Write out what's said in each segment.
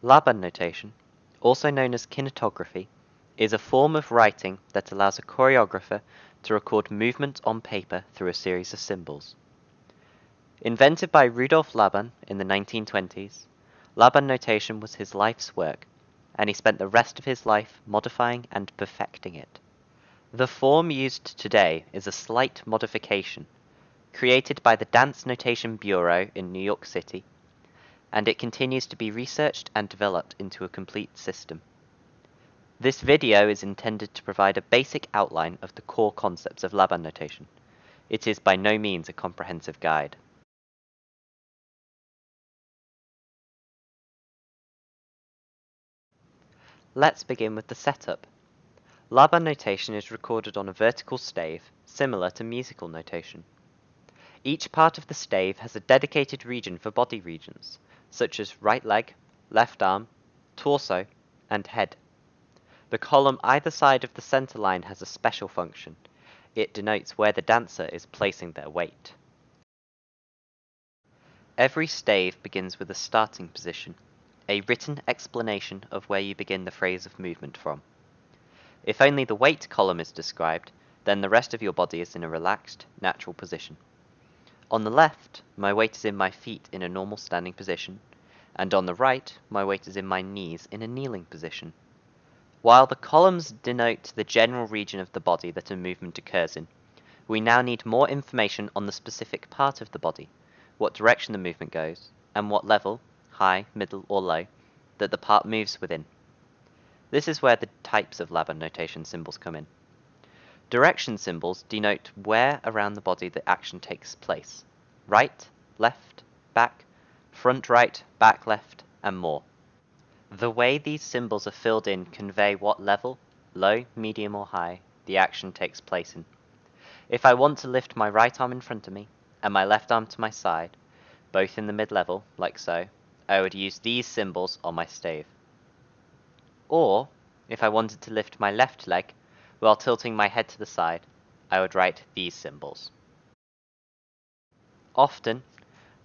Labanotation, also known as kinetography, is a form of writing that allows a choreographer to record movement on paper through a series of symbols. Invented by Rudolf Laban in the 1920s, Laban notation was his life's work, and he spent the rest of his life modifying and perfecting it. The form used today is a slight modification, created by the Dance Notation Bureau in New York City, and it continues to be researched and developed into a complete system. This video is intended to provide a basic outline of the core concepts of Laban notation. It is by no means a comprehensive guide. Let's begin with the setup. Laban notation is recorded on a vertical stave, similar to musical notation. Each part of the stave has a dedicated region for body regions, such as right leg, left arm, torso, and head. The column either side of the center line has a special function. It denotes where the dancer is placing their weight. Every stave begins with a starting position, a written explanation of where you begin the phrase of movement from. If only the weight column is described, then the rest of your body is in a relaxed, natural position. On the left, my weight is in my feet in a normal standing position, and on the right, my weight is in my knees in a kneeling position. While the columns denote the general region of the body that a movement occurs in, we now need more information on the specific part of the body, what direction the movement goes, and what level, high, middle, or low, that the part moves within. This is where the types of Laban notation symbols come in. Direction symbols denote where around the body the action takes place. Right, left, back, front right, back left, and more. The way these symbols are filled in convey what level, low, medium, or high, the action takes place in. If I want to lift my right arm in front of me, and my left arm to my side, both in the mid-level, like so, I would use these symbols on my stave. Or, if I wanted to lift my left leg, while tilting my head to the side, I would write these symbols. Often,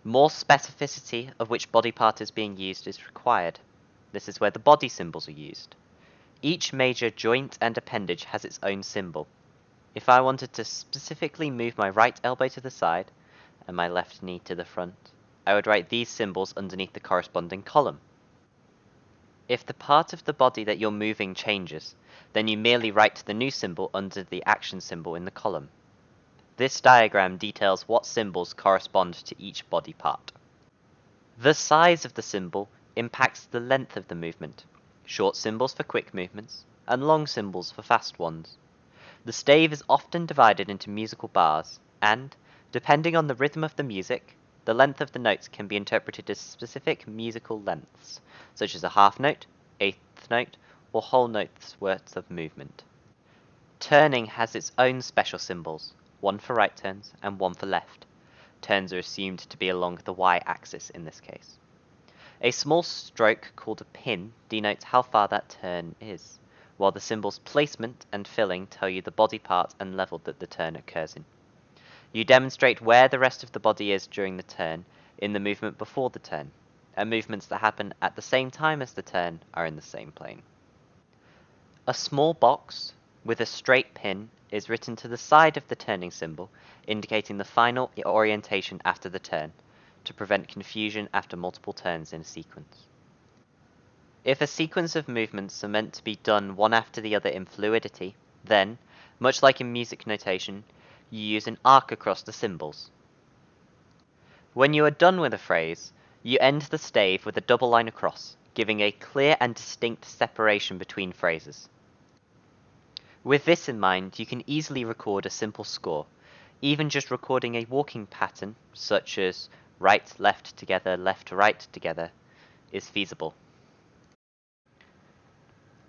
more specificity of which body part is being used is required. This is where the body symbols are used. Each major joint and appendage has its own symbol. If I wanted to specifically move my right elbow to the side and my left knee to the front, I would write these symbols underneath the corresponding column. If the part of the body that you're moving changes, then you merely write the new symbol under the action symbol in the column. This diagram details what symbols correspond to each body part. The size of the symbol impacts the length of the movement, short symbols for quick movements, and long symbols for fast ones. The stave is often divided into musical bars, and, depending on the rhythm of the music, the length of the notes can be interpreted as specific musical lengths, such as a half note, eighth note, or whole note's worth of movement. Turning has its own special symbols, one for right turns and one for left. Turns are assumed to be along the y-axis in this case. A small stroke called a pin denotes how far that turn is, while the symbol's placement and filling tell you the body part and level that the turn occurs in. You demonstrate where the rest of the body is during the turn in the movement before the turn, and movements that happen at the same time as the turn are in the same plane. A small box with a straight pin is written to the side of the turning symbol, indicating the final orientation after the turn, to prevent confusion after multiple turns in a sequence. If a sequence of movements are meant to be done one after the other in fluidity, then, much like in music notation, you use an arc across the symbols. When you are done with a phrase, you end the stave with a double line across, giving a clear and distinct separation between phrases. With this in mind, you can easily record a simple score. Even just recording a walking pattern, such as right, left together, left, right together, is feasible.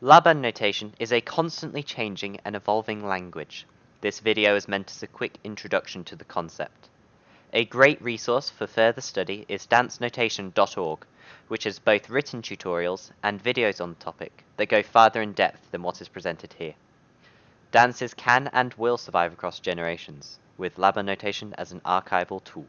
Laban notation is a constantly changing and evolving language. This video is meant as a quick introduction to the concept. A great resource for further study is dancenotation.org, which has both written tutorials and videos on the topic that go farther in depth than what is presented here. Dances can and will survive across generations, with Labanotation as an archival tool.